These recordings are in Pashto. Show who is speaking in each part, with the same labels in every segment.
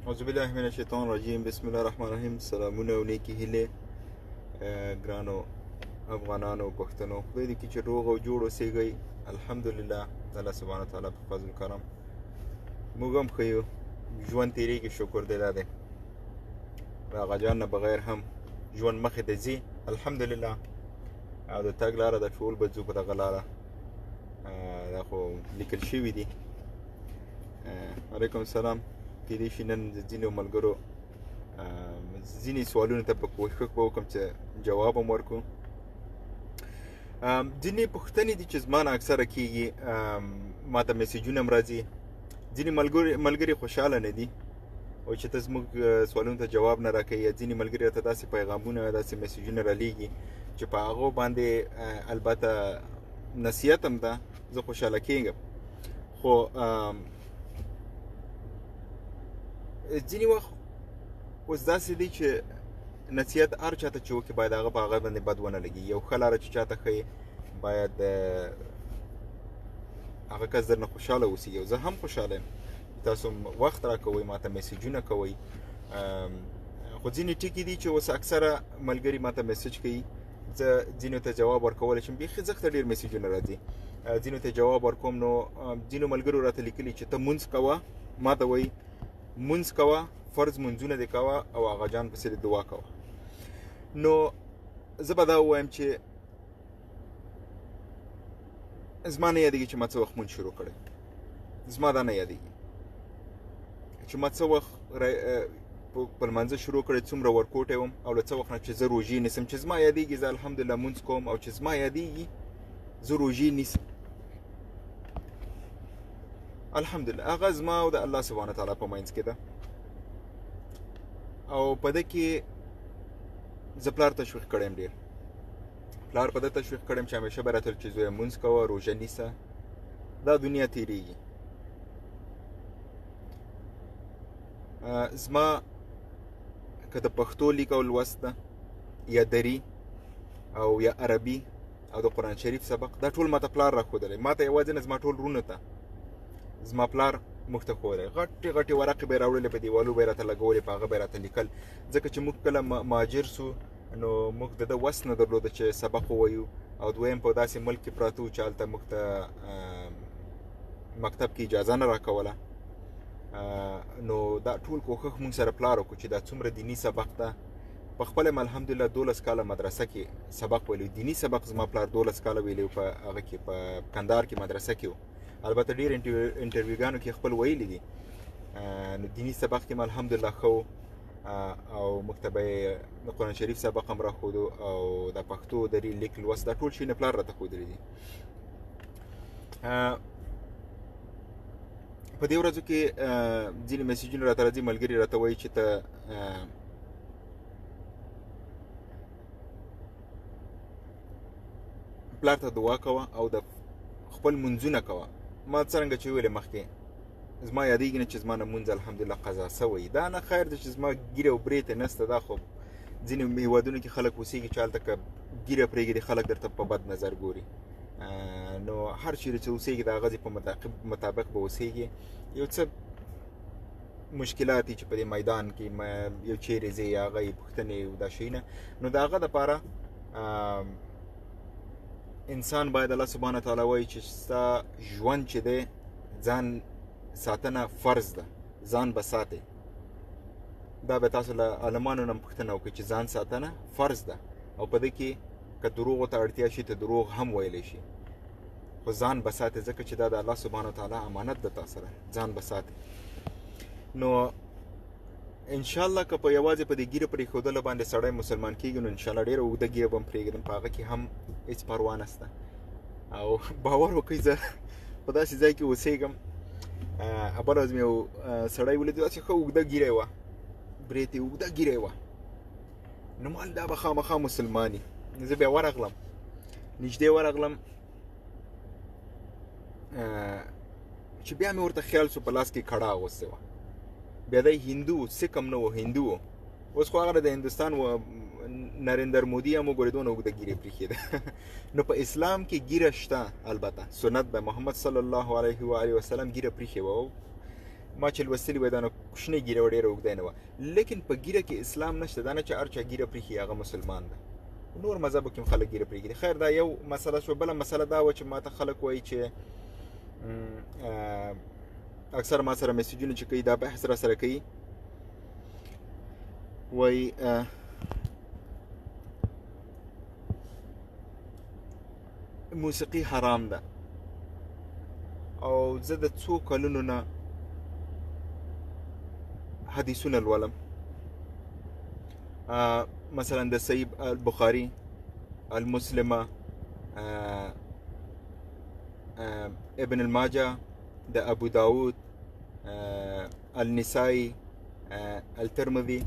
Speaker 1: اعوذ بالله من الشیطان الرجیم بسم الله الرحمن الرحیم. سلامونه او نیکی هیله ګرانو افغانانو پښتنو، خدای دې کړي چې روغ او جوړ اوسېږئ. الحمدلله د الله سبحانه وتعالی په فضل کرم موږ هم ښه یو، ژوند تېرېږي، شکر دی دا دی. د هغه جان نه بغیر هم ژوند مخې ته ځي الحمدلله، او د تګ لاره د ټول به ځو په دغه لاره. دا خو لیکل شوي دي. علیکم السلام. کېدای شي نن د ځینو ملګرو ځینې سوالونو ته به کوښښ وکړم چې جواب هم ورکړو. ځینې پوښتنې دي چې زما نه اکثره کېږي، ما ته میسیجونه هم راځي. ځینې ملګري خوشحاله نه دي او چې ته زموږ سوالونو ته جواب نه راکوي، یا ځینې ملګري راته داسې پیغامونه داسې میسیجونه رالیږي چې په هغو باندې البته نصیحت هم ده، زه خوشحاله کېږم. خو ځینې وخت اوس داسې دی چې نصیحت هر چاته چې وکړي باید هغه په هغه باندې بد ونه لګي. یو ښه لاره چې چاته ښیي باید هغه کس درنه خوشحاله اوسي، او زه هم خوشحاله یم. تاسو وخت راکوئ، ما ته میسیجونه کوئ. خو ځینې ټکي دي چې اوس اکثره ملګري ما ته میسیج کوي، زه ځینو ته جواب ورکولی شم. بیخي زه ته ډېر میسیجونه راځي، ځینو ته جواب ورکوم. نو ځینو ملګرو راته لیکلي چې ته مونځ کوه، ما ته وایي مونځ کوه، فرض مونځونه دې کوه او هغه جان پسې دې دعا کوه. نو زه به دا ووایم چې زما نه یادېږي چې ما څه وخت مونځ شروع کړی، زما دا نه یادېږي چې ما څه وخت په لمانځه شروع کړی، څومره ورکوټی وم، او له څه وخت نه چې زه روژې نیسم. چې زما یادېږي زه الحمدلله مونځ کوم، او چې زما یادېږي زه روژې نیسم الحمدلله. هغه زما او د الله سبحانه وتعالی په منځ کې ده، او په ده کې زه پلار تشویق کړی یم ډېر. پلار په ده تشویق کړی یم چې همیشه به راته چې زویه مونځ کوه، روژه نیسه، دا دنیا تېرېږي. زما که د پښتو لیک او لوست ده، یا دري او یا عربي او د قرآن شریف سبق، دا ټول ما ته پلار راښودلی. ما ته یوازې نه، زما ټول وروڼو ته زما پلار موږ ته ښودلی. غټې غټې ورقې به یې راوړلې، په دیوالو به یې راته لګولې، په هغه به یې راته لیکل. ځکه چې موږ کله مهاجر سو، نو موږ د ده وس نه درلوده چې سبق ووایو، او دویم په داسې ملک کې پراته وو چې هلته موږ ته مکتب کې اجازه نه راکوله. نو دا ټول کوښښ موږ سره پلار وکړو چې دا څومره دیني سبق ده. په خپله م الحمدلله 12 کاله مدرسه کې سبق ویلی، دیني سبق زما پلار 12 کاله ویلی و په هغه کې، په کندهار کې مدرسه کې و. البته ډېر انټرویوګانو کې خپل ویلی دي. نو دیني سبق کې م الحمدلله ښه و، او موږ ته به یې د قرآن شریف سبق هم راښودو، او د پښتو دري لیک لوست دا ټول شیونه پلار راته ښودلي دي. په دې ورځو کې ځینې میسیجونه راته راځي، ملګري راته وایي چې ته پلار ته دعا کوه او د خپل منځونه کوه. ما څرنګه چې ویلې مخکې، زما یادېږي نه چې زما نه مونځ الحمدلله قضا سوی. دا نه خیر دی چې زما ګیره او برېتې نسته. دا خو ځینې هېوادونو کې خلک اوسېږي چې هلته که ګیره پرېږدي خلک درته په بد نظر ګوري. نو هر چیرې چې اوسېږي د هغه ځای په مطابق به اوسېږي. یو څه مشکلات دي چې په دې میدان کې یو چیرې ځې، هغه یې پوښتنې او دا شیونه، نو د هغه دپاره انسان باید الله سبحانه وتعالی وایي چې ستا ژوند چې دی ځان ساتنه فرض ده، ځان به ساتې. دا به تاسو له عالمانو نه پوښتنه وکړئ چې ځان ساتنه فرض ده، او په دې کې که دروغو ته اړتیا شي ته دروغ هم ویلی شي، خو ځان به ساتې، ځکه چې دا د الله سبحانه وتعالی امانت ده تا سره، ځان به ساتې. نو انشاءالله که په یوازې په دې ګیره پرېښودلو باندې سړی مسلمان کېږي، نو انشاءالله ډېره اوږده ګیره به هم پرېږدم، په هغه کې هم هېڅ پروا نشته. او باور وکړئ زه په داسې ځای کې اوسېږم. بله ورځ مې یو سړی ولید، داسې ښه اوږده ګیره یې وه، برېت یې اوږده ګیره یې وه. نو مال دا به خامخا مسلمان وي. زه بیا ورغلم، نږدې ورغلم، چې بیا مې ورته خیال شو په لاس کې کړه اغوستې وه. بیا دی هندو و، سک هم نه و، هندو و. اوس خو هغه د هندوستان و نریندر مودي هم وګورئ دونه اوږده ګیرې پرېښې ده. نو په اسلام کې ګیره شته، البته سنت ده. محمد صلی الله علیه و آله وسلم ګیره پرېښې وه، ما چې لوستلي وای دا نو کوچنۍ ګیره وه ډېره اوږده نه وه لیکن په ګیره کې اسلام نشته دا نه چې هر چا ګیره پرېښي هغه مسلمان ده نور مذهبو کې هم خلک ګیره پرېږدي خیر دا یو مسله شوه بله مسله دا وه چې ما ته خلک وایي چې اکثر ما سره میسیجونه چې کوي دا بحث را سره کوي وایي موسیقي حرام ده او زه د څو کلونو نه حدیثونه لولم مثلا د صحیح البخاري المسلمه ابن الماجه د ابو داود النسائی الترمذي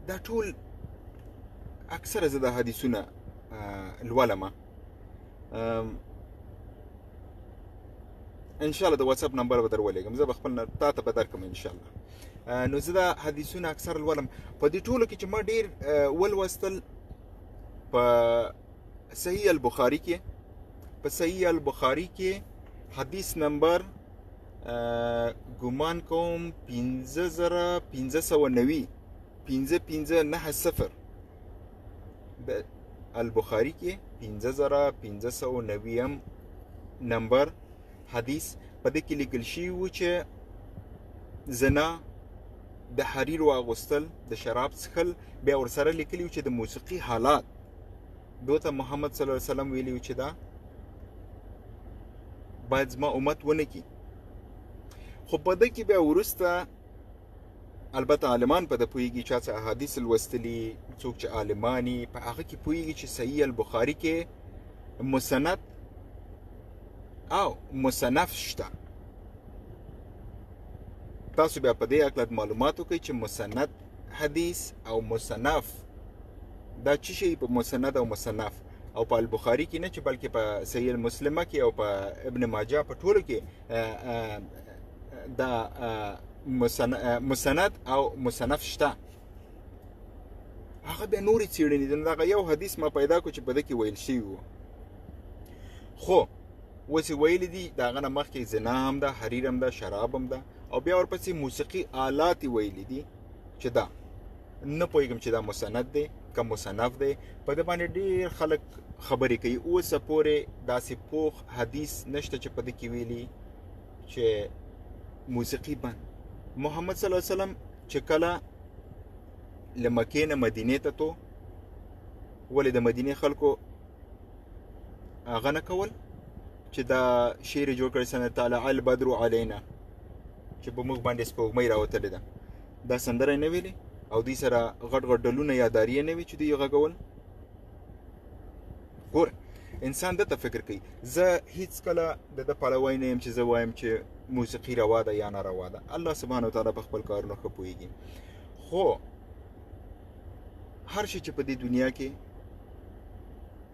Speaker 1: دا ټول اکثره زه د حدیثونه لولم ان شاء الله د واتساپ نمبر به در ولېږم زه به خپل تا ته به درکړم ان شاء الله نو زه دا حدیثونه اکثر لولم په دې ټولو کې چې ما ډېر ولوستل په صحیح البخاري کې په صحیح البخاري کې حدیث نمبر ګمان کوم 5590 5590 د البخاري کې 5590 نمبر حدیث په دې کې لیکل شوي و چې زنا د حریر واغوستل د شراب څښل بیا ورسره لیکلي و چې د موسیقي حالات دوته محمد صلی الله علیه وسلم ویلي و چې دا باید زما امت ونه کړي خو په ده کې بیا وروسته البته عالمان په ده پوهېږي چا څه احادیث لوستلي څوک چې عالماني په هغه کې پوهېږي چې صحیح البخاري کې مسند او مصنف شته تاسو بیا په دې اکلت معلومات وکړئ چې مسند حدیث او مصنف دا څه شی په مسند او مصنف او په البخاري کې نه چې بلکې په صحیح المسلمه کې او په ابن ماجه په ټولو کې دا مسند او مصنف شته هغه بیا نورې څېړنې دي دغه یو حدیث ما پیدا کړو چې په ده کې ویل شوي وو خو اوس یې ویلي دي د هغه نه مخکې زنا هم ده حریر هم ده شراب هم ده او بیا ورپسې موسیقي آلات یې ویلي دي چې دا نه پوهېږم چې دا مسند دی که مصنف دی په ده باندې ډېر خلک خبرې کوي اوسه پورې داسې پوخ حدیث نشته چې په ده کې ویلي چې موسیقي بند محمد صلی الله علیه وسلم چې کله له مکې نه مدینې ته تو ولې د مدینې خلکو هغه نه کول چې دا شعر جوړ کړی سنه طالع البدر علینا چې په موږ باندې سپوږمۍ راوتلې ده دا سندره نه ویلې او دوی سره غټ غټ ډلونه یاداریې نه وي چې دوی غږول ګوره انسان دته فکر کوي زه هیڅ کله د ده پلوی نه یم چې زه وایم چې موسیقي روا ده یا نه روا ده الله سبحانه وتعالی په خپل کارونو ښه پوهېږي خو هر شي چې په دې دنیا کې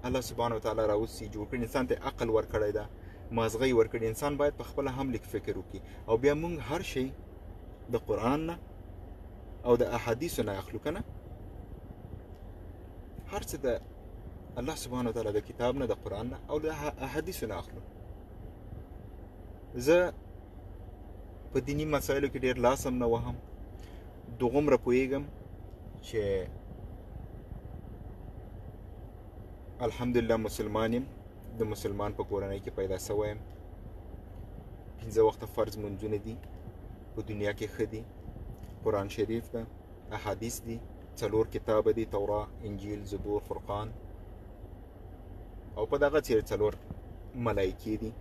Speaker 1: الله سبحانه وتعالی راوستي جوړ کړي انسان ته عقل ورکړی ده مازغی ورکړي انسان باید په خپله هم لږ فکر وکړي او بیا موږ هر شی د قرآن نه او د احادیثو نه اخلو که نه هر څه د الله سبحانه وتعالی د کتاب نه د قرآن نه او د احادیثو نه اخلو زه په دینی مسایلو کې ډېر لاس هم نه وهم دوغومره پوهېږم چې الحمدلله مسلمان یم د مسلمان په کورنۍ کې پیدا شوی یم 5 وخته فرض منځونه دي په دنیا کې ښه دي قرآن شریف ده احادیث دي 4 کتابه دي توراه انجیل زبور فرقان او په دغه څېر 4 ملایکې دي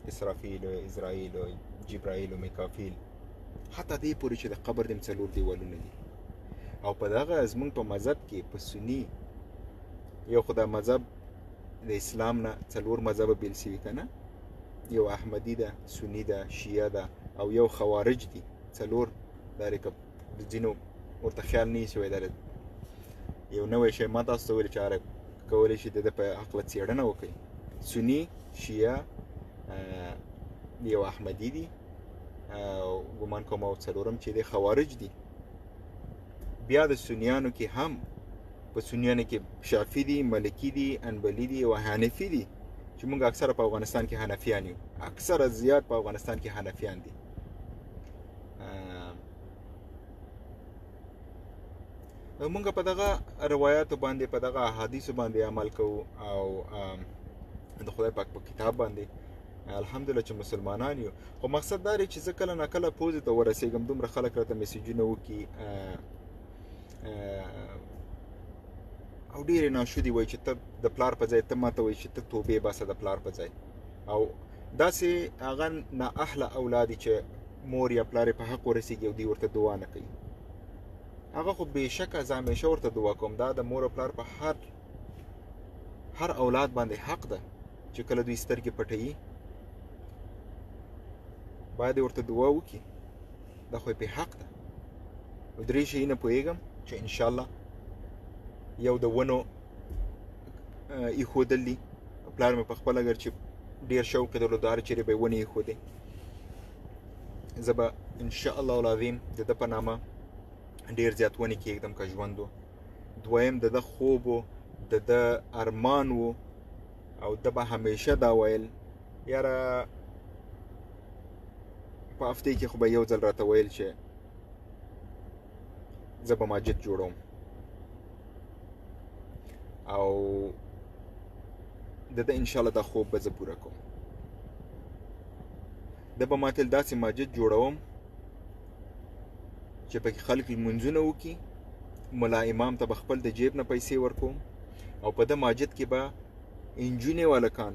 Speaker 1: اسرافیل او اسرائیل او جبرائیل او میکافیل حتی دې پورې چې د قبر دیم 4 دیوالونه دي او په دغه زمونږ په مذهب کې په سني یو خو دا مذهب د اسلام نه 4 مذهبه بیل شوي که نه یو احمدي ده سني ده شیعه ده او یو خوارج دي 4 دا لکه د ځینو ورته خیال نه شوی دا یو نوی شی ما تاسو ته ویل چې هغه کولی شي د ده په هکله څېړنه وکړي سني شیعه یو احمدي دي ګمان کوم او 4م چې دی خوارج دي بیا د سنیانو کې هم په سنیانو کې شافعي دي مالکي دي انبلي دي او حنفي دي چې چې موږ اکثره په افغانستان کې حنفیان یو، اکثره زیات په افغانستان کې حنفیان دي. موږ په دغه روایاتو باندې په دغه احادیثو باندې عمل کوو او د خدای پاک په کتاب باندې الحمدلله چې مسلمانان یو. خو مقصد دا دی چې زه کله نه کله پوزې ته ورسېږم، دومره خلک راته میسیجونه وکړي او ډېرې ناشودې وایي چې ته د پلار په ځای ته ماته وایي چې ته توبې باسه د پلار په ځای، او داسې هغه نااهله اولاد چې مور یا پلار په حق ورسېږي او دوی ورته دعا نه کوي. هغه خو بېشکه زه همیشه ورته دعا کوم، دا د مور او پلار په هر اولاد باندې حق ده چې کله دوی سترګې پټوي باید ورته دعا وکړي، دا خو یې په حق ده. درې شیونه پوهېږم چې انشاءالله یو د ونو ایښودل دي. پلار مې په خپل اگر چې ډېر شوق یې درلود هر چېرې به یې ونې ایښودې، زه به انشاءالله العظیم د ده په نامه ډېر زیات ونې کېږدم که ژوند و. دویم د ده خوب و، د ده ارمان و، او ده به همیشه دا ویل یاره په هفتې کې خو به یو ځل راته ویل چې زه به مسجد جوړوم، او د ده انشاءالله دا خوب به زه پوره کوم. ده به ما تل داسې مسجد جوړوم چې پکې خلک لمونځونه وکړي، ملا امام ته به خپل د جیب نه پیسې ورکوم، او په ده مسجد کې به نجونې والکان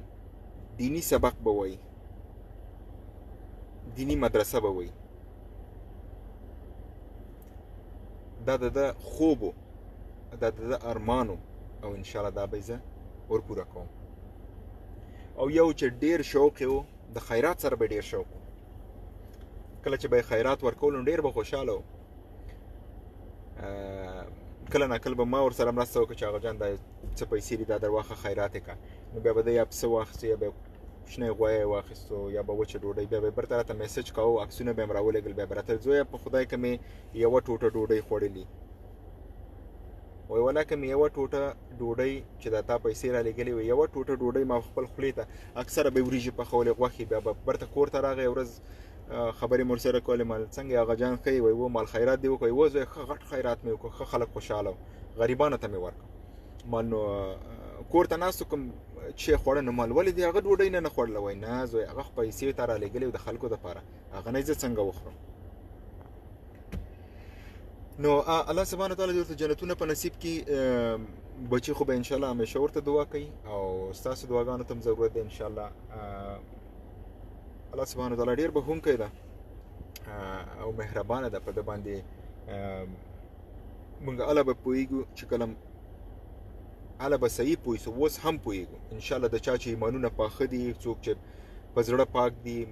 Speaker 1: دینی سبق به وایي، دینی مدرسه به وایي. دا د ده خوب و، دا د ده ارمان و، او انشاءالله دا به زه ورپوره کوم. او یو چې ډېر شوق و، د خیرات سره به ډېر شوق و. کله چې به یې خیرات ورکول نو ډېر به خوشحاله و. کله ناکله به ما ورسره مرسته وکړه چې هغه جان دا څه پیسې دي دا در واخله خیرات یې کړه، نو بیا به ده یا پسه واخیستو یا به شنی غویی واخیستو یا به وچه ډوډۍ، بیا به بیرته راته میسج کوو، عکسونه به یې م راولېږل، بیا به راته زویه په خدای که مې یوه ټوټه ډوډۍ خوړلي، وایي والله که مې یوه ټوټه ډوډۍ چې دا تا پیسې رالېږلې وي، یوه ټوټه ډوډۍ ما خپل خولې ته اکثره به یې وریژې پخولې غوښې، بیا به بیرته کور ته راغی یو ورځ خبرې مې ورسره کولې، مال څنګه هغه جان ښه یې؟ وایي و مال خیرات دې وکړ؟ و زوی ښه غټ خیرات مې وکړ، ښه خلک خوشحاله و، غریبانو ته مې ورکړ. مال نو کور ته ناست کوم چې خوړه، نو مال ولې دې هغه ډوډۍ نه خوړله؟ وایي نه زوی هغه خو پیسې تا رالېږلې وې د خلکو دپاره، هغه نه یې زه څنګه وخورم؟ نو الله سبحانه وتعالی دې ورته جنتونه په نصیب کړي. بچي خو به انشاءالله همیشه ورته دعا کوي، او ستاسو دعاګانو ته هم ضرورت دی انشاءالله. الله سبحانه وتعالی ډېر بخښونکی ده او مهربانه ده، په ده باندې موږ هله به پوهېږو چې کله هله به صحیح پوه سو، اوس هم پوهېږو انشاءالله. د چا چې ایمانونه پاخه دي، څوک چې په زړه پاک دي،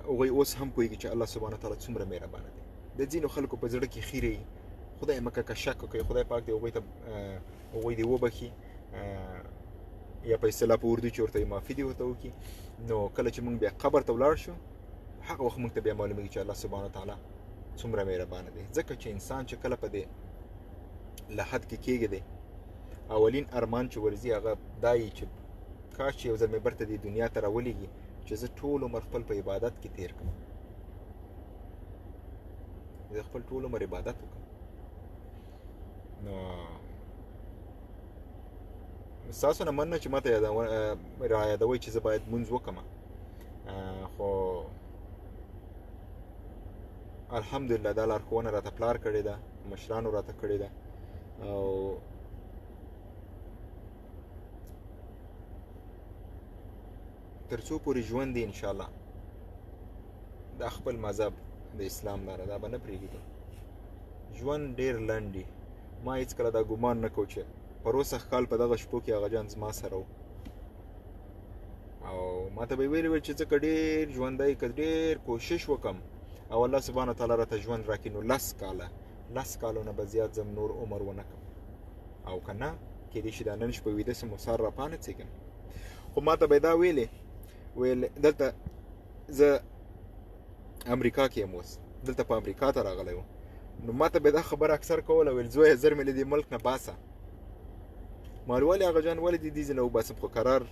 Speaker 1: هغوی اوس هم پوهېږي چې الله سبحانه وتعالی څومره مهربانه دی. د ځینو خلکو په زړه کې خیرې خدای مکه که شک وکړي، خدای پاک دې هغوی دې وبخي، یا په اصطلاح په اردو چې ورته معافي دې ورته وکړي. نو کله چې موږ بیا قبر ته ولاړ شو، هغه وخت موږ ته بیا معلومېږي چې الله سبحانه وتعالی څومره مهربانه دی. ځکه چې انسان چې کله په دې لحد کې کېږي، اولین ارمان چې ورځي هغه دا یي چې کاش چې یو ځل مې برته دې دنیا ته راولېږي چې زه ټول عمر خپل په عبادت کې تېر کړم، زه خپل ټول عمر عبادت وکړم. نو ستاسو نه مننه چې ما ته را یادوئ چې زه باید لمونځ وکړم، خو الحمدلله دا لارښوونه راته پلار کړې ده، مشرانو راته کړې ده، او تر څو پورې ژوند دی انشاءالله دا خپل مذهب د اسلام لاره دا به نه پرېږدو. ژوند ډېر لنډ دی. ما هېڅکله دا ګمان نه کوو چې پروسه کال په دغه شپو کې هغه جان زما سره و، او ما ته به یې ویلي ویل چې زه که ډېر ژوندی که ډېر کوشش وکړم او الله سبحانه وتعالی راته ژوند راکړي، نو 10 کالو نه به زیات زم نور عمر ونه کړم، او که نه کېدای شي دا نن شپه ویده سم او سهار راپاڅېږم. خو ما ته به یې دا ویل دلته زه امریکا کې یم، اوس دلته په امریکا ته راغلی وم، نو ما ته به یې دا خبره اکثر کوله، ویل زویه زر مې له دې ملک نه باسه. ما ویل ولې هغه جان ولې دې دې ځای نه وباسم؟ خو قرار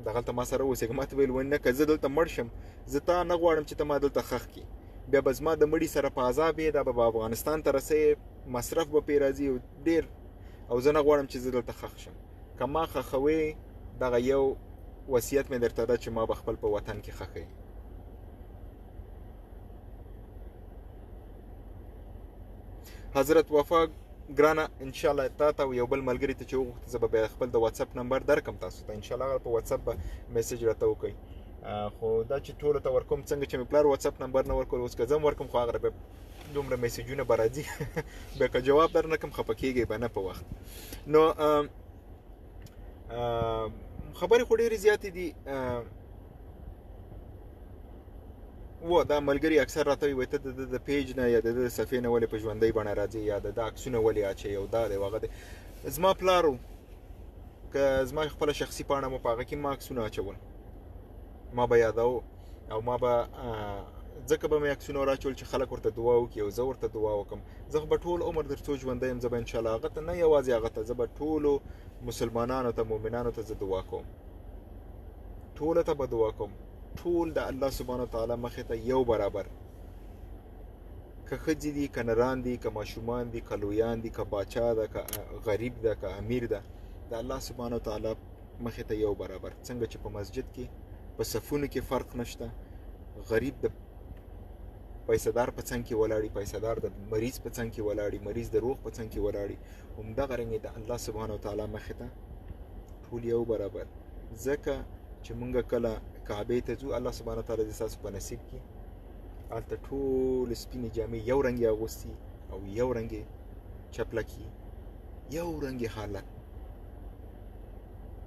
Speaker 1: دغلته ما سره اوسېږه. ما ته ویل وایي نه که زه دلته مړ شم زه تا نه غواړم چې ته ما دلته ښخ کړي، بیا به زما د مړي سره په عذاب یې، دا به افغانستان ته رسوي، مصرف به پرې راځي ډېر، او زه نه غواړم چې زه دلته ښخ شم. که ما ښخوې دغه یو وصیت مې درته ده چې ما به خپل په وطن کې ښخوي. حضرت وفا ګرانه انشاءالله تا ته او یو بل ملګري ته چې وغوښته زه به بیا خپل د واتساپ نمبر درکم تاسو ته، انشاءالله هغه په واتساپ به میسج راته وکړئ. خو دا چې ټولو ته ورکوم څنګه چې مې پلار واتساپ نمبر نه ورکول، اوس که زه هم ورکوم خو هغه به دومره میسجونه به راځي بیا که جواب در نه کړم خفه کېږئ به نه په وخت. نو خبرې خو ډېرې زیاتې دي. و دا ملګري اکثر راته وایي ته د پیج نه یا د صفحې نه ولې په ژوندۍ بڼه راځي یا د عکسونه ولې اچوي او دا دی او هغه دی. زما پلار و که زما خپله شخصي پاڼه مو په هغه کې ما عکسونه اچول، ما به یادو او ما به ځکه به مې عکسونه ور اچول چې خلک ورته دعا وکړي او زه ورته دعا وکړم. زه خو به ټول عمر تر څو ژوندی یم زه به انشاءالله هغه ته نه یوازې هغه ته، زه به ټولو مسلمانانو ته مؤمنانو ته زه دعا کوم، ټولو ته به دعا کوم، ټول د الله سبحانه وتعالی مخې ته یو برابر، که ښځې دي که نران دي که ماشومان دي که لویان دي که باچا ده که غریب ده که امیر ده، د الله سبحانه وتعالی مخې ته یو برابر. څنګه چې په مسجد کې په صفونو کې فرق نشته، غریب د پیسه‌دار په څنګ کې ولاړي، پیسه‌دار د مریض په څنګ کې ولاړي، مریض د روغ په څنګ کې ولاړي، همدغه رنګې د الله سبحانه وتعالی مخې ته ټول یو برابر. ځکه چې مونږ کله کعبې ته ځو الله سبحانه وتعالی دې ستاسو په نصیب کړي هلته ټول سپینې جامې یو رنګ یې اغوستي او یو رنګ یې چپلکي، یو رنګ یې حالت،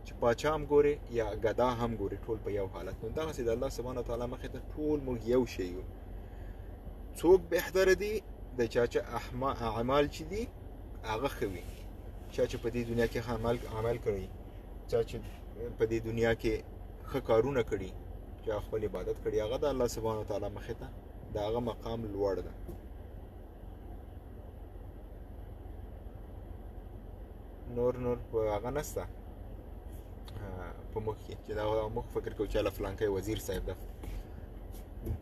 Speaker 1: چې پاچا هم ګوري یا ګدا هم ګوري ټول په یو حالت. نو دغسې د الله سبحانه وتعالی مخې ته ټول موږ یو شی یو. څوک بهتره دي د چا چې اعمال چې دي هغه ښه وي، چا چې په دې دنیا کې عمل کړی، چا چې په دې دنیا کې ښه کارونه کړي، چې خپل عبادت کړي، هغه د الله سبحانه وتعالی مخې ته د هغه مقام لوړ ده. نور په هغه نسته په مخ کې چې دا موږ فکر کوو چې فلانکی وزیر صاحب ده،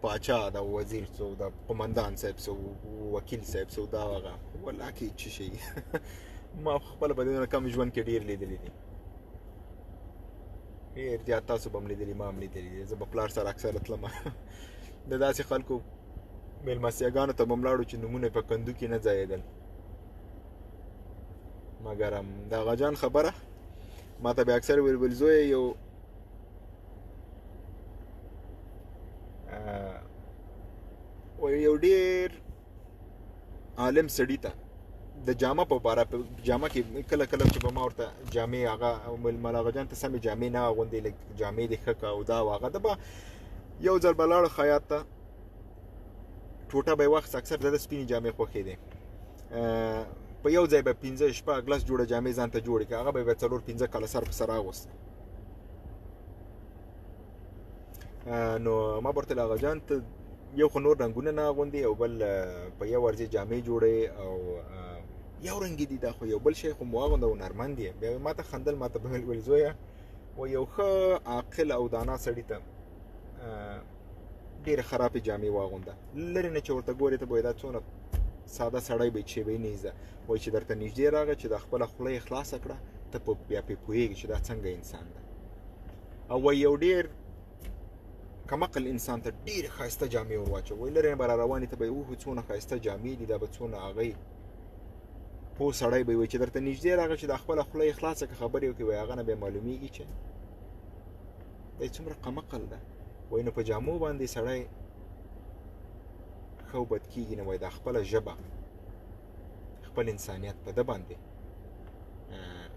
Speaker 1: پاچا ده، وزیر څو ده، قمندان صاحب څو، وکیل صاحب څو، دا هغه والله کې څه شي ما خپله په دې کم ژوند کې ډېر لیدلی دي، ډېر زیات تاسو به هم لیدلي ما هم لیدلي دي. زه به پلار سره اکثره تلم د داسې خلکو مېلمستیاګانو ته به م لاړو چې نومونه یې په کندو کې نه ځایېدل. مګر د هغه جان خبره ما ته به اکثر ویل زویه یو ډېر عالم سړي ته د جامه په باره په جامه کې کله کله چې به ما ورته جامې هغه مل هغه جان ته سمې جامې نه اغوندې، لږ جامې دې ښه که او دا هغه ده به یو ځل به لاړو خیاط ته، ټوټه به یې واخیست، اکثر د سپینې جامې خوښېدې، په یو ځای به 15 شپږ لس جوړه جامې ځان ته جوړې کړه، هغه به یې 4-5 کاله سر په سر اغوسته. نو ما به ورته هغه جان ته یو خو نور رنګونه نه اغوندې او بل په یو ورځې جامې جوړې او یو رنګې دي، دا خو یو بل شی خو مو اغونده او نرمند یې. بیا ما ته خندل، ما ته به ویل زویه و یو ښه عاقل او دانا سړي ته ډېرې خرابې جامې واغونده، لرې نه چې ورته ګورې ته به وایي دا څونه ساده سړی به چې به یې نه ایزه، وایي چې درته نږدې راغی چې دا خپله خوله یې خلاصه کړه ته بیا پرې پوهېږي چې دا څنګه انسان ده. او وایي یو ډېر کمقل انسان ته ډېرې ښایسته جامې ور واچوه، وایي لرې نه به را روانې ته به یې اوهو څونه ښایسته جامې دي، دا به څونه هغې پوه سړی به وایي چې درته نږدې راغی چې دا خپله خوله یې خلاصه کړه خبرې وکړي، وایي هغه نه بیا معلومېږي چې دی څومره کمقل ده. وایي نو په جامو باندې سړی ښه او بد کېږي نه، وایي دا خپله ژبه خپل انسانیت په ده باندې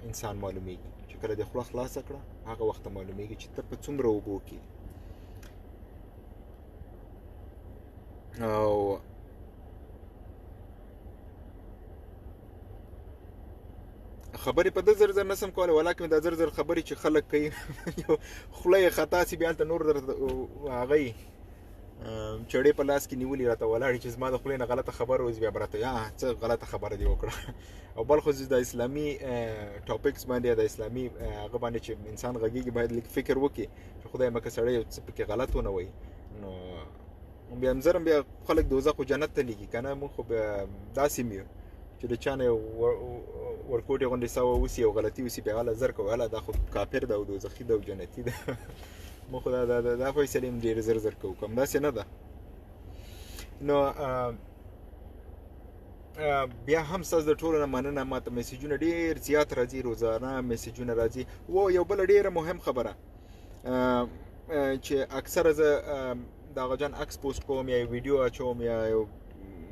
Speaker 1: انسان معلومېږي، چې کله دې خوله خلاصه کړه هغه وخت ته معلومېږي چې ته په څومره اوبو کې. او خبرې په ده زر نسم کولی، ولاکن دا زر خبرې چې خلک کوي یو خوله یې خطا سي بیا هلته نور درته هغه چړې په لاس کې نیولې راته ولاړې چې زما د خولې نه غلطه خبره اوس بیا به راته څه غلطه خبره دې وکړه. او بل خو د اسلامي ټاپکس باندې د اسلامي هغه باندې چې انسان غږیږي باید لږ فکر وکړي چې خدای مکه سړی څه پکې غلط ونه وایي. نو بیا همزرم بیا خلک دوزخ او جنت ته لیږي که نه. موږ خو داسې مې یو چې د چا نه ورکوټې غوندې سوه اوسي او غلطي اوسي بیا هله زر کوو هله دا خو کافر ده او دوزخي ده او جنتي ده. موږ خو دا فیصلې هم ډېر زر زر کوو، که همداسې نه ده. نو بیا هم ستاسو د ټولو نه مننه. ما ته میسیجونه ډېر زیات راځي، روزانه میسیجونه راځي. یو بله ډېره مهم خبره چې اکثره زه د هغه جان عکس پوسټ کوم یا ویډیو اچوم یا یو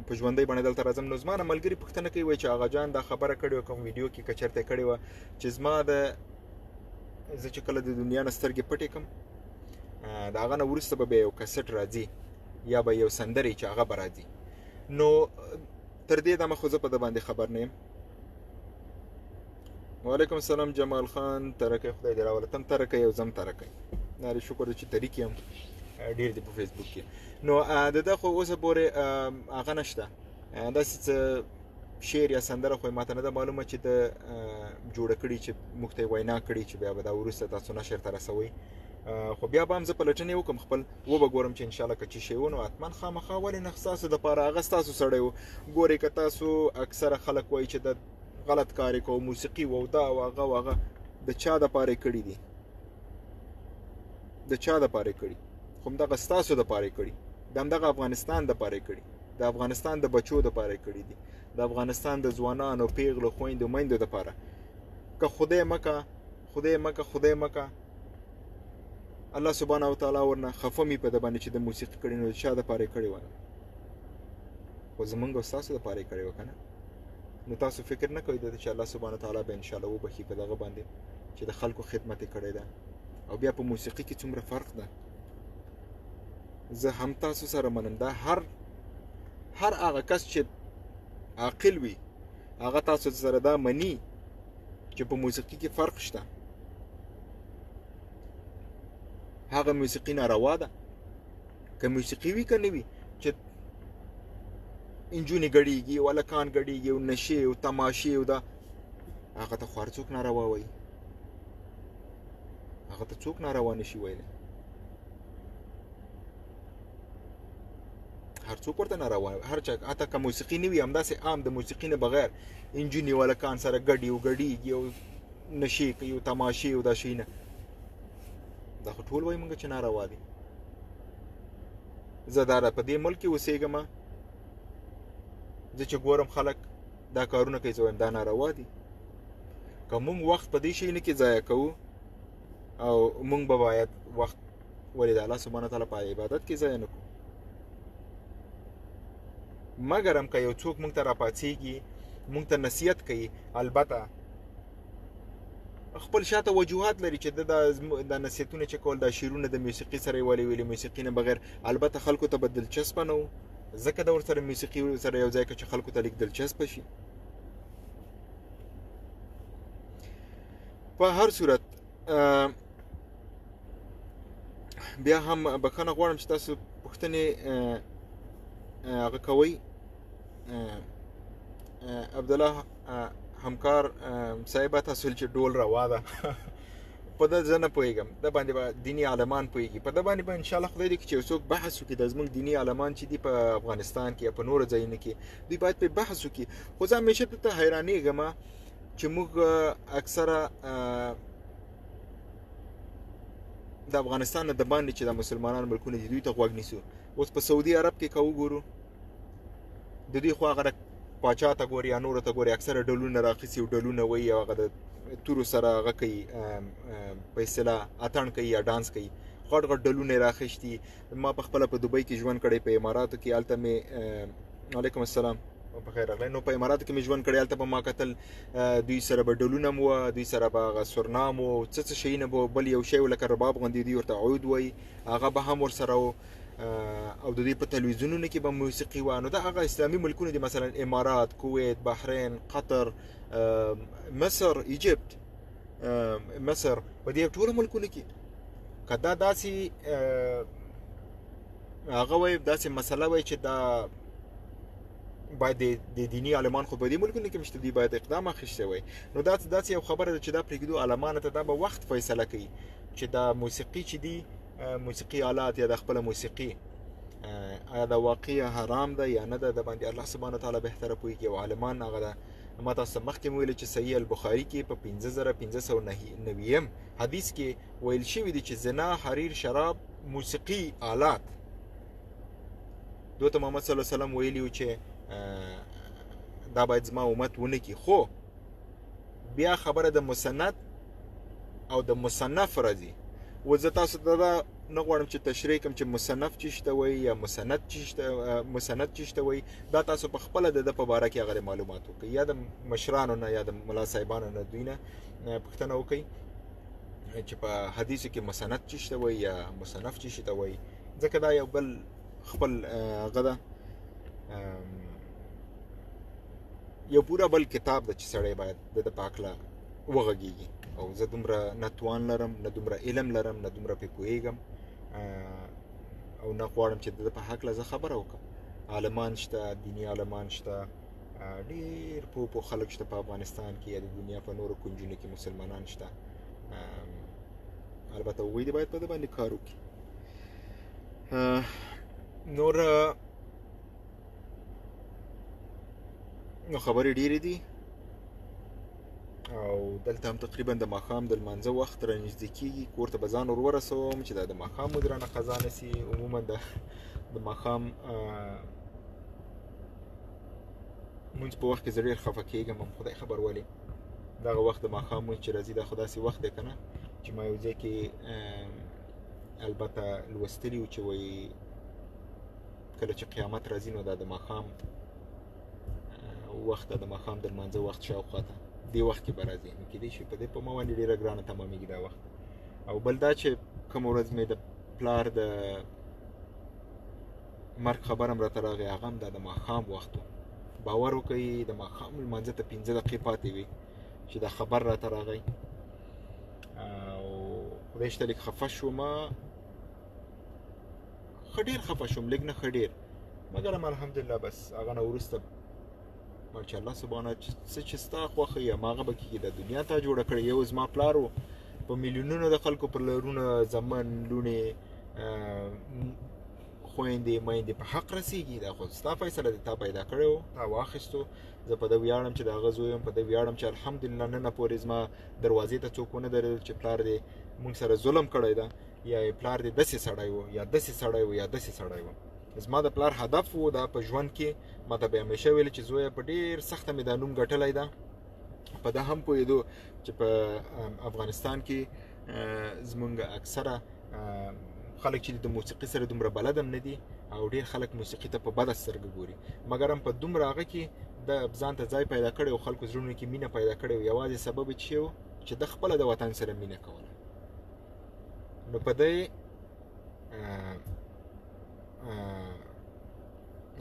Speaker 1: په ژوندۍ بڼه دلته راځم، نو زما نه ملګري پوښتنه کوي وایي چې هغه جان دا خبره کړې وه کوم ویډیو کې که چېرته یې کړې وه چې زما زه چې کله د دنیا نه سترګې پټې کړم د هغه نه وروسته به بیا یو کسټ راځي یا به یو سندرې چې هغه به راځي. نو تر دې دمه خو زه په ده باندې خبر نه یم. وعلیکم السلام جمال خان، ترکه خدای دې راوله. تم ترکه یو زم ترکه نارې شکر چې طریق یم ډېر دی په فیسبوک کې. نو د ده خو اوسه پورې هغه نشته داسې څه شعر یا سندره خو یې ماته نه ده معلومه چې ده جوړه کړي چې موږ ته یې وینا کړي چې بیا به دا وروسته تاسو نشر ته رسوئ. خو بیا به هم زه پلټنې وکړم خپل وبه ګورم چې انشاءالله که چې شی و نو حتما خامخا ولې نه ستاسو دپاره هغه ستاسو سړی و. ګورئ که تاسو اکثره خلک وایي چې د غلط کار یې کوو موسیقي و او دا او هغه و هغه د چا دپاره یې کړي دي؟ د چا دپاره یې کړي؟ خو همدغه ستاسو دپاره یې کړي، د همدغه افغانستان دپاره یې کړي، د افغانستان د بچو دپاره یې کړي دي، د افغانستان د ځوانانو پیغلو خویندو میندو دپاره. که خدای مکه خدای مکه خدای مکه الله سبحانه وتعالی ورنه خفه مي په ده باندې چې د موسیقي کړي نو د چا دپاره یې کړې وه؟ خو زمونږ او ستاسو دپاره یې کړې وه که نه؟ نو تاسو فکر نه کوئ چې الله سبحانه وتعالی به انشاءالله وبخي په دغه باندې چې د خلکو خدمت یې کړی ده. او بیا په موسیقي کې څومره فرق ده. زه هم تاسو سره منم دا هر هغه کس چې عاقل وي هغه تاسو سره دا مني چې په موسیقي کې فرق شته. هغه موسیقي ناروا ده که موسیقي وي که نه وي چې انجونې ګډېږي او هلکان ګډېږي او نشې او تماشې او دا هغه ته خو هر څوک ناروا وایي. هغه ته څوک ناروا نشي ویلی، هر څوک ورته ناروا هر چا حتی که موسیقي نه وي همداسې عام د موسیقي نه بغیر انجونې او هلکان سره ګډي او ګډېږي او نشې کوي او تماشې او دا شیونه دا خو ټول وایي مونږ چې ناروا دي. زه دا په دې ملک کې اوسېږم، زه چې ګورم خلک دا کارونه کوي زه وایم دا ناروا دي. که مونږ وخت په دې شي نه کې ضایع کوو او مونږ به باید وخت ولې د الله سبحانه وتعالی په عبادت کې ضایع نه کړو. مګر هم که یو څوک مونږ ته راپاڅېږي مونږ ته نصیحت کوي، البته خپل شاته وجوهات لري چې دا نصیحتونه چې کول دا شعرونه د موسیقي سره یې ولې ویلي موسیقي نه بغیر. البته خلکو ته به دلچسپه نه و ځکه د ورسره موسیقي سره یو ځای که چې خلکو ته لږ دلچسپه شي. په هر صورت بیا هم بخښنه غواړم چې تاسو پوښتنې هغه کوئ. عبدالله همکار صاحبه تاسو چې ډول روا ده په ده زه نه پوهېږم، ده باندې به دیني عالمان پوهېږي، په ده باندې به انشاءالله خدای دې کړي چې یو څوک بحث وکړي د زموږ دیني عالمان چې دي په افغانستان کې یا په نورو ځایونو کې دوی باید پرې بحث وکړي. خو زه همیشه دته حیرانېږم چې موږ اکثره د افغانستان نه د باندې چې د مسلمانانو ملکونه دي دوی ته غوږ نیسو. اوس په سعودي عرب کې که وګورو د دوی خو هغه پاچا ته ګوري یا نورو ته ګوري اکثره ډولونه راخیسي او ډولونه وایي او هغه د تورو سره هغه کوي په اصطلاح اتڼ کوي یا ډانس کوي، غټ غټ ډولونه یې راخیستي. ما په خپله په دوبۍ کې ژوند کړی، په اماراتو کې هلته مې وعلیکم السلام بخیر راغلی. نو په اماراتو کې مې ژوند کړی، هلته به ما کتل دوی سره به ډولونه م وه، دوی سره به هغه سرنام و څه شیونه به بل یو شی و لکه رباب غوندې دوی ورته عود وایي هغه به هم ورسره و او د دوی په تلویزیونونو کې به موسیقي وه. نو دا هغه اسلامي ملکونه دي مثلا امارات، کویت، بحرین، قطر، مصر، ایجپت، مصر، په دې ټولو ملکونو کې که دا داسې هغه وایي داسې مسله وایي چې دا باید د دینی عالمان خو په دې ملکونو کې مشته دي باید اقدام اخیسته وای. نو دا داسې یو خبره ده چې دا پرېږدو عالمانو ته دا به وخت فیصله کوي چې دا موسیقي چې دي موسیقي آلات یا د خپله موسیقي آیا دا واقعي حرام ده یا نه ده، د باندې الله سبحانه وتعالی بهتره پوهېږي او عالمان هغه ده. ما تاسو ته مخکې ویلي چې صحیح البخاري کې په 5590 حدیث کې ویل شوي دي چې زنا، حریر، شراب، موسیقي آلات دوی ته محمد صلی الله علیه وسلم ویلي و چې دا باید زما امت ونه کړي. خو بیا خبره د مسند او د مصنف راځي. و زه تاسو ته دا نه غواړم چې تشریح کړم چې مصنف څه شته وایي یا مسند څه شته وایي. دا تاسو په خپله د ده په باره کې هغه معلومات وکړئ، یا د مشرانو نه یا د ملا صاحبانو نه دوی نه پوښتنه وکړئ چې په حدیثو کې مسند څه شته وایي یا مصنف څه شته وایي، ځکه دا یو بل خپل هغه ده، یو پورا بل کتاب ده چې سړی باید د ده په هکله وغږېږي. او زه دومره نه توان لرم، نه دومره علم لرم، نه دومره پرې پوهېږم او نه غواړم چې د ده په هکله زه خبره وکړم. عالمان شته، دیني عالمان شته، ډېر پوه خلک شته په افغانستان کې یا د دنیا په نورو کنجونو کې مسلمانان شته. البته هغوی دې باید په ده باندې کار وکړي. نو خبرې ډېرې دي او دلته هم تقریبا د ماښام د لمانځه وخت را نږدې کېږي. کور ته به ځان ور ورسوم چې دا د ماښام مو درانه قضا نه سي. عموما د ماښام مونځ په وخت کې زه ډېر خفه کېږم، خدای خبر ولې. دغه وخت د ماښام مونځ چې راځي دا خو داسې وخت دی که نه چې ما یو ځای کې البته لوستلي وو چې وایي کله چې قیامت راځي نو دا د ماښام وخت د ماښام د لمانځه وخت شاوخوا ته دې وخت کې به راځي. نو کېدای شي په دې په ما باندې ډېره ګرانه تمامېږي دا وخت. او بل دا چې کومه ورځ مې د پلار د مرګ خبر هم راته راغی، هغه هم دا د ماښام وخت و. باور وکړئ د ماښام لمانځه ته 15 دقیقې پاتې وې چې دا خبر راته راغی او خدای شته لږ خفه شوم، ښه ډېر خفه شوم، لږ نه ښه ډېر، مګر هم الحمدلله بس هغه نه وروسته چې الله سبحانه څه چې ستا خوښه یې هماغه به کېږي. د دنیا تا جوړه کړې. یو زما پلار و، په میلیونونو د خلکو پلرونه، زامن، لوڼې، خویندې، میندې په حق رسېږي. دا خو ستا فیصله دی، تا پیدا کړی و، تا واخیستو. زه په ده ویاړم چې د هغه زوی یم، په ده ویاړم چې الحمدلله نن پورې زما دروازې ته څوک ونه درېدل چې پلار دې موږ سره ظلم کړی ده یا پلار دې داسې سړی و یا داسې سړی و یا داسې سړی و. زما د پلار هدف و دا په ژوند کې، ما ته به همیشه ویل چې زویه په ډېر سخته مې دا نوم ګټلی ده. په ده هم پوهېدو چې په افغانستان کې زمونږ اکثره خلک چې د موسیقي سره دومره بلد هم نه دي او ډېر خلک موسیقي ته په بده سترګه ګوري، مګر هم په دومره هغه کې د ځان ته ځای پیدا کړی او خلکو زړونو کې مینه پیدا کړې و. یوازې سبب یې څه و چې د خپله د وطن سره مینه کوله. نو په دی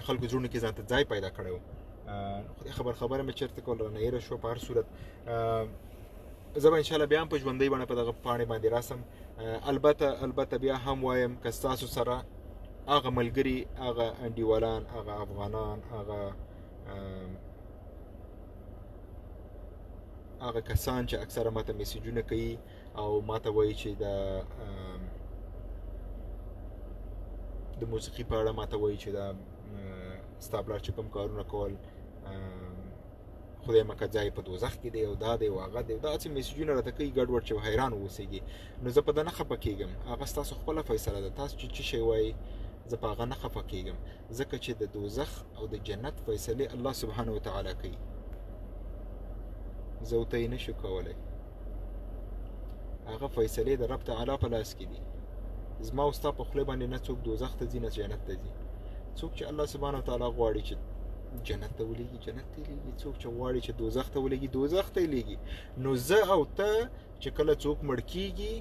Speaker 1: خلکو زړونو کې ځان ته ځای پیدا کړی و. خدای خبره مې چېرته کول رانه هېره شوه. په هر صورت زه به انشاءالله بیا هم په ژوندۍ بڼه په دغه پاڼې باندې راسم. البته بیا هم وایم که ستاسو سره هغه ملګري، هغه انډیوالان، هغه افغانان، هغه کسان چې اکثره ماته میسیجونه کوي او ماته وایي چې د موسیقي په اړه ماته وایي چې دا ستا پلار چې کوم کارونه کول خدای مکه ځای په دوزخ کې دی او دا دی او هغه دی، دا چې میسیجونه راته کوي ګډوډ چې حیران واوسېږي. نو زه په ده نه خفه کېږم، هغه ستاسو خپله فیصله ده. تاسو چې څه شی وایي زه په هغه نه خفه کېږم، ځکه چې د دوزخ او د جنت فیصلې الله سبحانه وتعالی کوي، زه ورته یې نشو کولی. هغه فیصلې د رب تعالی په لاس کې دي. زما او ستا په خولې باندې نه څوک دوزخ ته ځي نه جنت ته ځي. څوک چې الله سبحانه وتعالی غواړي چې جنت ته ولېږي جنت ته لېږي، څوک چې غواړي چې دوزخ ته ولېږي دوزخ ته لېږي. نو زه او ته چې کله څوک مړ کېږي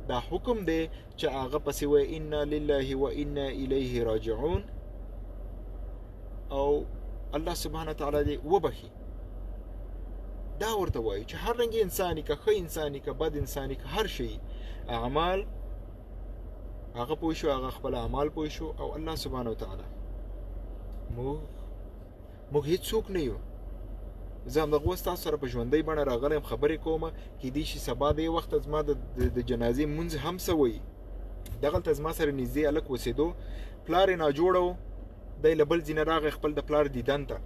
Speaker 1: دا حکم دی چې هغه پسې وایي انا لله و انا الیه راجعون او الله سبحانه وتعالی دې وبخي. دا ورته وایي چې هر رنګ انساني که ښه انساني که بد انساني که هر شي اعمال هغه پوه شو، هغه خپل اعمال پوه شو او الله سبحانه وتعالی. موږ هیڅوک نه یو. زه همدغه اوس تاسو سره په ژوندۍ بڼه راغلی یم، خبرې کومه. کیدای شي سبا دې وخته زما د جنازې مونځ هم سوی. دغلته زما سره نږدې هلک اوسېدو، پلار یې ناجوړه و. دی له بل ځینه راغی خپل د پلار دیدن ته.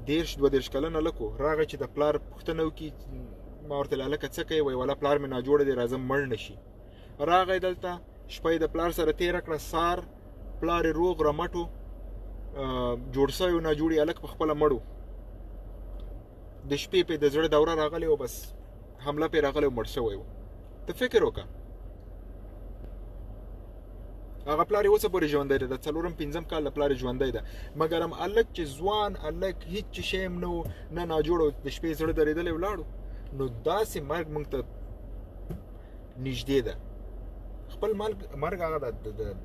Speaker 1: 22 کلن هلک و. راغی چې د پلار پوښتنه وکړي. ما ورته ویل هلکه څه کوې؟ وایي والا پلار مې ناجوړه دی، راځم مړ نه شي. راغی دلته، شپه یې د پلار سره تېره کړه. سار پلار یې روغ رمټ و، جوړ سوی و، ناجوړي هلک په خپله مړ و. د شپې پې د زړه دوره راغلی و، بس حمله پې راغلی و، مړ شوی و. ته فکر وکړه، هغه پلار یې اوسه پورې ژوندی دی، د 4-5 کال د پلار یې ژوندی ده. مګر هم هلک چې ځوان هلک، هېڅ شی هم نه و، نه ناجوړه و، د شپې زړه درېدلی ولاړو. نو داسې مرګ موږ ته نږدې ده. خپل مرګ هغه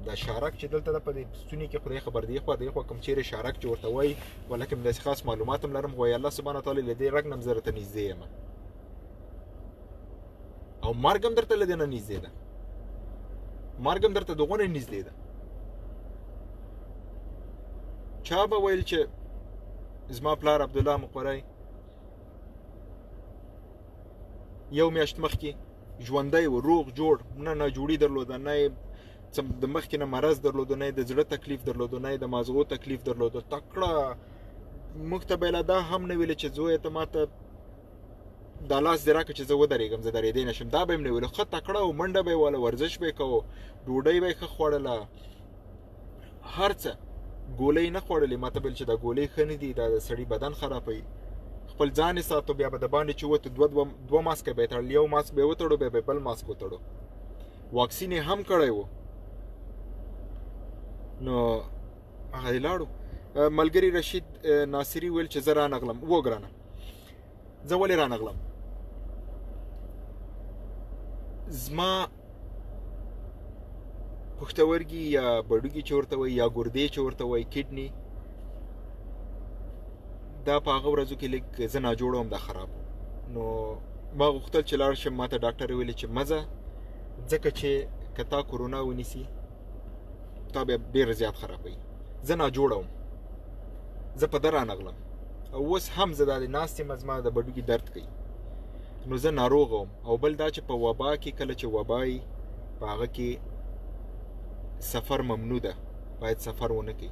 Speaker 1: د شارک چې دلته ده په دې ستوني کې، خدای خبر دی خوا دی خوا کوم چیرې شارک چې ورته وایي، ولکه مې داسې خاص معلومات هم لرم. وایي الله سبحانه وتعالی له دې رګ نه هم زه درته نږدې یم، او مرګ هم درته له دې نه نږدې ده. مرګ هم درته دغونه نږدې ده. چا به ویل چې زما پلار عبدالله مقری یو میاشت مخکې ژوندی و، روغ جوړ، نه ناجوړي درلوده، نه یې د مخکې نه مرض درلوده، نه یې د زړه تکلیف درلوده، نه یې د مازغو تکلیف درلوده. تکړه. موږ ته به یې لا دا هم نه ویلې چې زویه ته ما ته دا لاس دې راکړه چې زه ودرېږم، زه درېدی نه شم. دا به یې هم نه ویلې. ښه تکړه و، منډه به یې وله، ورزش به یې کوو، ډوډۍ به یې ښه خوړله، هر څه. ګولۍ نه خوړلې. ما ته ویل چې دا ګولۍ ښه نه دي، دا د سړي بدن خرابوي. خپل ځان یې ساتو. بیا به د باندې چې وته دوه ماسکه به یې تړل، یو ماسک به یې وتړو، بیا به یې بل ماسک وتړو. واکسین یې هم کړی و. نو هغه یې لاړو. ملګري رشید ناصري ویل چې زه رانغلم. وګرانه زه ولې رانغلم؟ زما پښتورګي یا بډوګي چې ورته وایي، یا ګردې چې ورته وایي، کډني، دا په هغه ورځو کې لږ زه ناجوړه وم، دا خراب و. نو ما غوښتل چې لاړ شم. ما ته ډاکټر ویلې چې مه ځه، ځکه چې که تا کورونا ونیسي تا بیا ډېر زیات خرابوي. زه ناجوړه وم، زه په ده رانغلم. او اوس هم زه دا د ناست یم، زما د بډوګي درد کوي. نو زه ناروغه وم. او بل دا چې په وبا کې، کله چې وبا وي په هغه کې سفر ممنوع ده، باید سفر ونه کوي.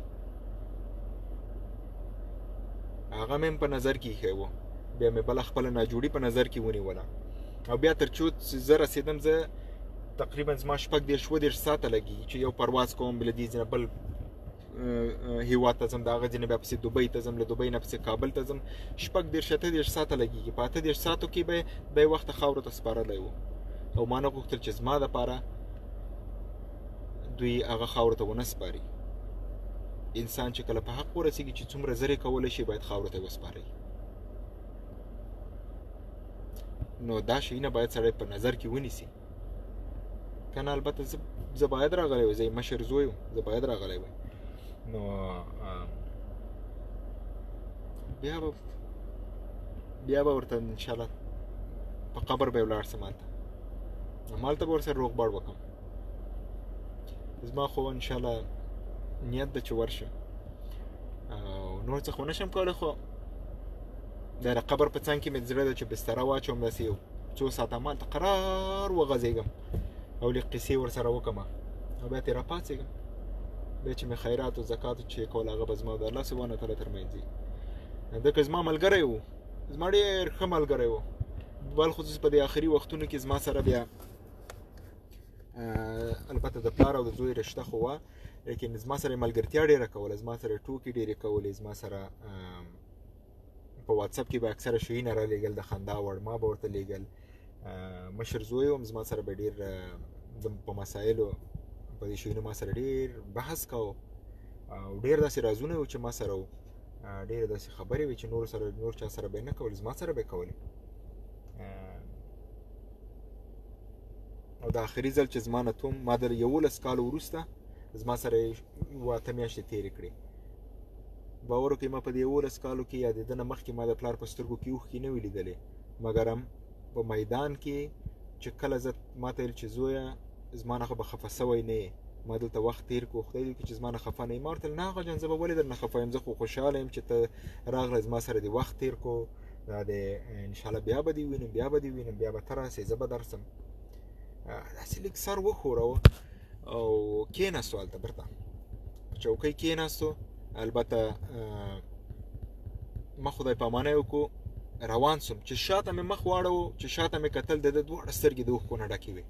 Speaker 1: هغه مې په نظر کې ایښی و. بیا مې بله خپله ناجوړي په نظر کې ونیوله. او بیا تر څو زه رسېدم، زه تقریبا زما 24 ساعته لګي چې یو پرواز کوم، بل دې ځنه بل هیواد ته ځم، د هغه ځینې بیا پسې دوبۍ ته ځم، له دوبۍ نه پسې کابل ته ځم. 24-28 ساعته لګېږي. په 28 ساعتو کې به دی وخته خاورو ته سپارلی و. او ما نه غوښتل چې زما دپاره دوی هغه خاورو ته ونه سپاري. انسان چې کله په حق ورسېږي چې څومره زر یې کولی شي، باید خاورو ته یې وسپارئ. نو دا شیونه باید سړی په نظر کې ونیسي. که نه البته زه باید راغلی وی، زه یې مشر زوی یم، زه باید راغلی وی. نو بیا به ورته انشاءالله په قبر به یې ولاړ سم. هلته به ورسره روغبړ وکړم. زما خو انشاءالله نیت ده چې ورشم. او نور څه خو نشم کولی، خو د قبر په څنګ کې مې زړه ده چې بستره واچوم، داسې یو څو ساعته همالته قرار وغځېږم او لږ قصې ورسره وکړم، او بیا ترې راپاڅېږم. بیا چې مې خیرات او زکات چې کول، هغه به زما د الله سبحانه وتعالی تر منځ وي. ځکه زما ملګری و، زما ډېر ښه ملګری و. بالخصوص په دې آخري وختونو کې زما سره بیا البته د پلار او د زوی رشته خو وه، لیکن زما سره یې ملګرتیا ډېره کوله، زما سره یې ټوکې ډېرې کولې، زما سره په واتساپ کې به اکثره شیونه رالېږل د خندا وړ، ما به ورته لیږل. مشر زوی وم، زما سره به ډېر په مسایلو په دې شیونو ما سره ډېر بحث کوو، او ډېر داسې رازونه وو چې ما سره وو، ډېرې داسې خبرې وې چې نور چا سره به یې نه کولې، زما سره به یې کولې. او د آخري ځل چې زما نه توم، ما د 11 کالو وروسته زما سره یې 8 میاشتې تېرې کړې. باور وکړئ، ما په دې 11 کالو کې یا د ده نه مخکې ما د پلار په سترګو کې اوښکې نه وې لیدلې. مګر هم په میدان کې چې کله زه ما ته ویل چې زویه زما نه خو به خفه سوی نه ما دلته وخت تیر کو خدای دې وکړي چې زما نه خفه نه یې ما ورته نه غجن زه به ولې درنه خفه یم زه خو خوشحاله یم چې ته راغلی زما سره دې وخت تیر کو دا د انشاءالله بیا به دې وینم بیا به ته راسې زه به درسم داسې لږ سر وښوروه او کېناستو هلته برته په چوکۍ کېناستو البته ما خدای پامانه وکړو روان سوم چې شاته مې مخ واړو چې شاته مې کتل د ده دواړه سترګې د اوښکو نه ډکې وې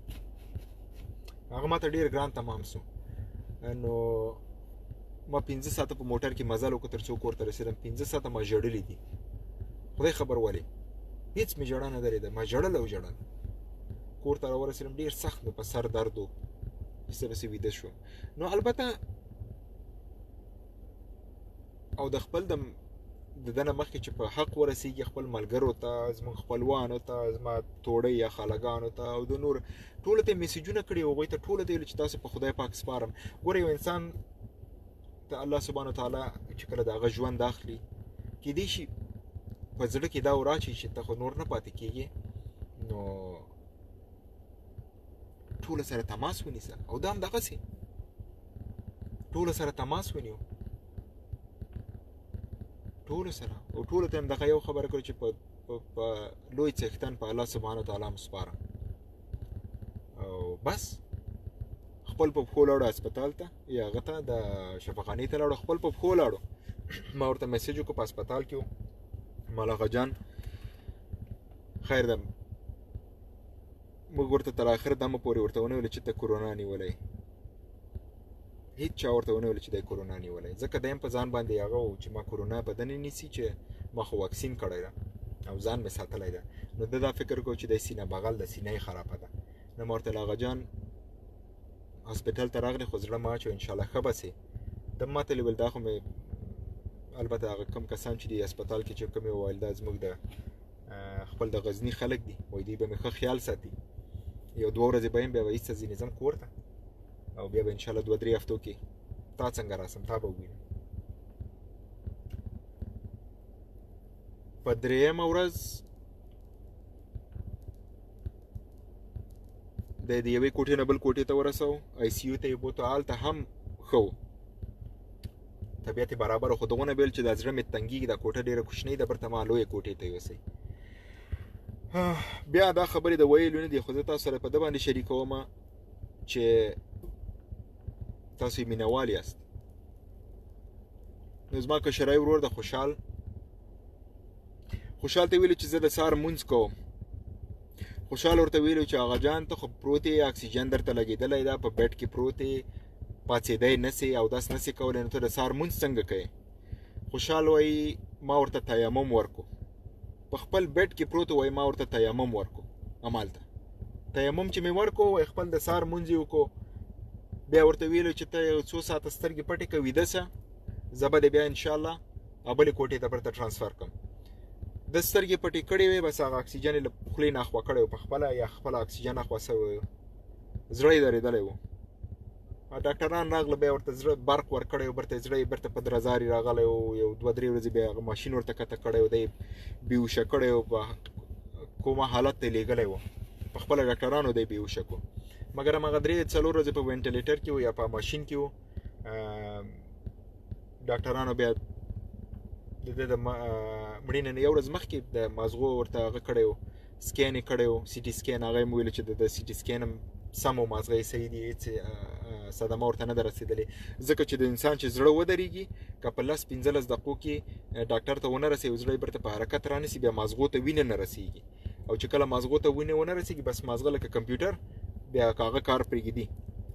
Speaker 1: هغه ما ته ډېر ګران تمام سو نو ما 15 ساعته په موټر کې مزل وکړو تر څو کور ته رسېدم 15 ساعته ما ژړلي دي خدای خبر ولې هېڅ مې ژړا نه درېده ما ژړل او ژړل کور ته راورسېدم ډېر سخت مې په سر درد و پسې پسې ویده شوم نو البته او د خپل د ده نه مخکې چې په حق ورسېږي خپل ملګرو ته زموږ خپلوانو ته زما توړۍ یا خالګانو ته او د نور ټولو ته یې میسیجونه کړي هغوی ته ټولو ته یې ویل چې تاسو په خدای پاک سپارم ګوره یو انسان ته الله سبحانه وتعالی چې کله د هغه ژوند اخلي کیدای شي په زړه کې دا وراچي چې ته خو نور نه پاتې کېږي نو ټولو سره تماس ونیسه او دا هم دغسې ټولو سره تماس ونیو ټولو سره او ټولو ته هم دغه یو خبره کړو چې په لوی څښتن په الله سبحانه وتعالی مسپاره او بس خپل په پښو لاړو هسپتال ته یا هغه ته د شفاخانې ته لاړو خپل په پښو لاړو ما ورته میسیج وکړو په هسپتال کې و مال هغه جان خیر ده موږ ورته تر آخر دمه پورې ورته ونه ویل چې ته کرونا نیولی هیڅ چا ورته ونه ویل چې دی کرونا نیولی ځکه دیم په ځان باندې هغه و چې ما کرونا به دنې نیسي چې ما خو واکسین کړی ده او ځان مې ساتلی ده نو ده دا فکر کو چې دی سینه بغل د سینه یې خرابه ده نو ما ورته هغه جان هسپتال ته راغلی خو زړه مه اچوه انشاءالله ښه به سې ده ماته ویل دا خو مې البته هغه کم کسان چې دی هسپتال کې چې کوم یې وویل دا زموږ د خپل د غزني خلک دي وایي دوی به مې ښه خیال ساتي یو 2 ورځې به یم بیا به ایسته ځینې ځم کور ته او بیا به انشاءالله 2-3 هفتو کې تا څنګه راسم تا به ووینم په 3مه ورځ د یوې کوټې نه بل کوټې ته ورسو آی سی یو ته یې بوتو هلته هم ښه و طبیعت یې برابر خو دغونه بیل چې دا زړه مې تنګېږي دا کوټه ډېره کوچنۍ ده برته ما لویه کوټې ته یوسئ بیا دا خبرې د ویلو نه دي خو زه تاسو سره په ده باندې شریکوم چې تاسو یې مینهوال یاست نو زما کشری ورور د خوشحال ته ویلو چې زه د سهار مونځ کوم خوشحال ورته ویلو چې هغه جان ته خو پروت یې اکسیجن درته لګېدلی دا په بیډ کې پروت یې پاڅېدی نسې او داس نسې کولی نو ته د سهار مونځ څنګه کوې خوشحال وایي ما ورته تیمم ورکو په خپل بیډ کې پروت وایي ما ورته تیمم ورکو همالته تیمم چې مې ورکو وایي خپل د سهار مونځ یې وکړو بیا ورته ویلو چې ته یو څو ساعته سترګې پټې که ویده شه زه به دې بیا انشاءالله بلې کوټې ته برته ټرانسفر کړم د سترګې پټې کړې وې بس هغه اکسیجن یې له خولې نه اخوا کړی و په خپله یا خپله اکسیجن اخوا سوی و زړه یې درېدلی و ډاکټران راغله بیا ورته زړه برق ورکړی و برته زړه یې برته په درزاري راغلی و یو 2-3 ورځې بیا هغه ماشین ورته کته کړی و دی بېهوشه کړی و په کومه حالت ته یې لېږلی و په خپله ډاکټرانو دی بېهوشه کړو مګر هماغه 3-4 ورځې په وینټیلیټر کې و یا په ماشین کې و ډاکټرانو بیا د ده د مړینې نه یو ورځ مخکې د مازغو ورته هغه کړی و سکین یې کړی و سی ټي سکین هغه یې مو ویلو چې د سی ټي سکین هم سم و مازغه یې صحیح دي هېڅ صدمه ورته نه ده رسېدلې ځکه چې د انسان چې زړه ودرېږي که په 10-15 دقیقو کې ډاکټر ته ونه رسېږي زړه یې برته په حرکت رانیسي بیا مازغو ته وینه نه رسېږي او چې کله مازغو ته وینه ونه رسېږي بس مازغه لکه کمپیوټر بیا که هغه کار پرېږدي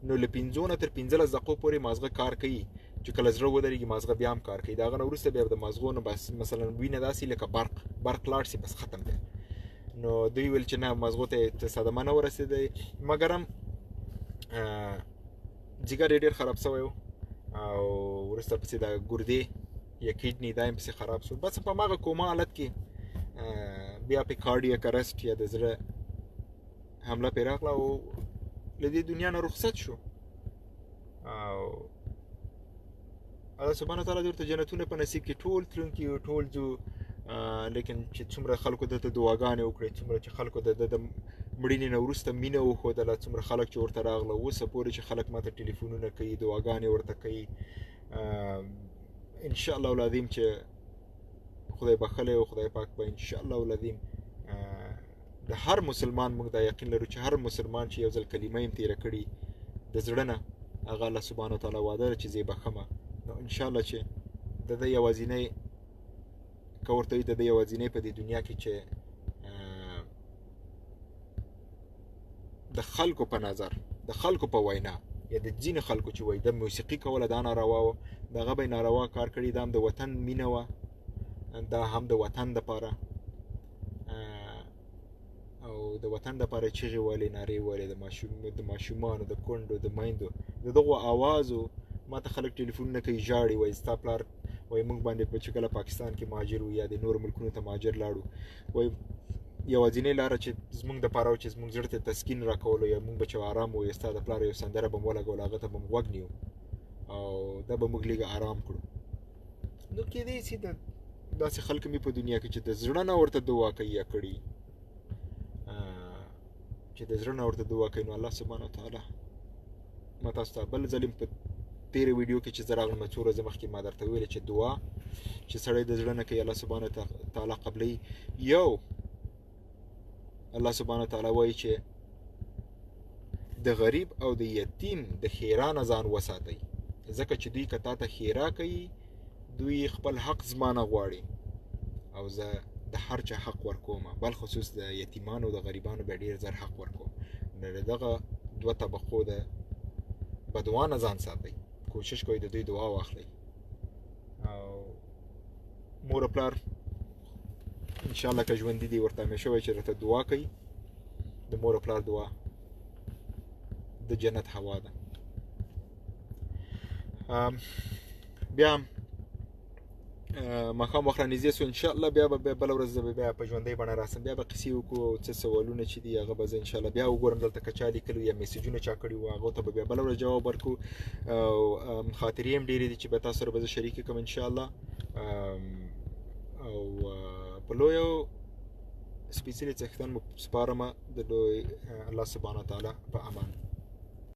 Speaker 1: نو له 15 نه تر 15 دقیقو پورې مازغه کار کوي چې کله زړه ودرېږي مازغه بیا هم کار کوي د هغه نه وروسته بیا د مازغو نه بس مثلا وینه داسې لکه برق لاړ شي بس ختم دی نو دوی ویل چې نه مازغو ته صدمه نه ورسېدی مګر هم ځیګر یې ډېر خراب شوی و او وروسته پسې د ګردې یا کډني دا هم پسې خراب شو بس په هماغه کوما حالت کې بیا پې کارډیک ارسټ یا د زړه حمله پې راغله او له دې دنیا نه رخصت شو او الله سبحانه وتعالی دې ورته جنتونه په نصیب کړي ټول تلونکي ټول ځو لیکن چې څومره خلکو دته دعاګانې وکړې، څومره چې خلکو د مړینې نه وروسته مینه وښودله، څومره خلک چې ورته راغله، اوسه پورې چې خلک ماته ټلیفونونه کوي، دعاګانې ورته کوي. انشاءالله العظیم چې خدای بخلی او خدای پاک به انشاءالله العظیم د هر مسلمان موږ دا یقین لرو چې هر مسلمان چې یو ځل کلمه یې تېره کړي د زړه نه، هغه الله سبحانه وتعالی وعده ده چې زه یې بخمه. نو انشاءالله چې د ده یوازینی که ورته وي د ده یوازینی په دې دنیا کې چې د خلکو په نظر، د خلکو په وینا، یا د ځینې خلکو چې وایي د موسیقي کوله دا ناروا وه، د هغه به یې ناروا کار کړي، دا هم د وطن مینه وه، دا هم د وطن دپاره او د وطن دپاره چغې ویلې، نارې ویلې، د ماشومانو، د کونډو، د میندو، د دغو آوازو. ما ته خلک ټلیفونونه کوي، ژاړي، وایي ستا پلار وایي موږ باندې چې کله پاکستان کې مهاجر وو یا د نورو ملکونو ته مهاجر لاړو، وایي یوازینۍ لاره چې زموږ دپاره و چې زموږ زړه ته تسکین راکولو یا موږ به چې ارام وو، ستا د پلار یو سندره به مو ولګول، هغه ته به مو غوږ نیو او دا به موږ لږه ارام کړو. نو کېدای شي داسې خلک مې په دنیا کې چې د زړه نه ورته دعا کوي یا کړي، چې د زړه نه ورته دعا کوي، نو الله سبحانه وتعالی ما تاسو ته بل ځل په تېره ویډیو کې چې زه راغلم څو ورځې مخکې ما درته ویلې چې دعا چې سړی د زړه نه کوي الله سبحانه وتعالی قبلوي. یو الله سبحانه وتعالی وایي چې د غریب او د یتیم د ښېرا نه ځان وساتئ، ځکه چې دوی که تا ته ښېرا کوي دوی خپل حق زما نه غواړي او زه د هر چا حق ورکوم، بل خصوص د یتیمانو او د غریبانو به ډېر زر حق ورکوم. نو د دغه دوه طبقو د بدوا نه ځان ساتئ، کوشش کوئ د دوی دعا واخلئ. او مور او پلار انشاءالله که ژوندي دي ورته همیشه وایي چې راته دعا کوي. د مور او پلار دعا د جنت هوا ده. بیا ماښام وخت رانږدې سو، انشاءالله بیا به بله ورځ زه بیا په ژوندۍ بڼه راسم، بیا به قصې وکړو او څه سوالونه چې دي هغه به زه انشاءالله بیا وګورم دلته که چا لیکلي یا میسیجونه چا کړي وو هغو ته به بیا بله ورځ جواب ورکړو. او خاطرې هم ډېرې دي چې به تاسو سره به زه شریکې کړم انشاءالله. او په لویو سپېڅلي څښتن مو سپارمه د لوی الله سبحانه وتعالی په امان.